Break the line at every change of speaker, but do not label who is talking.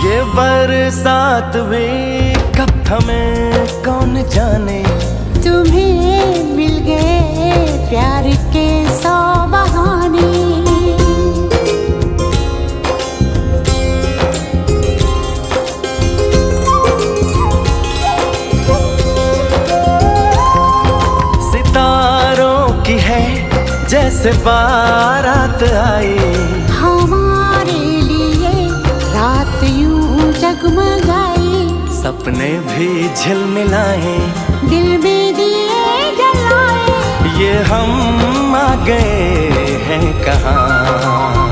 ये बरसात भी कब थमे कौन जाने।
तुम्हें मिल गए प्यार के 100 बहाने।
सितारों की है जैसे बारात आई,
हमारे लिए रात यूं जगमगाई।
सपने भी झिलमिलाए,
दिल में दिए जलाए।
ये हम आ गए हैं कहाँ।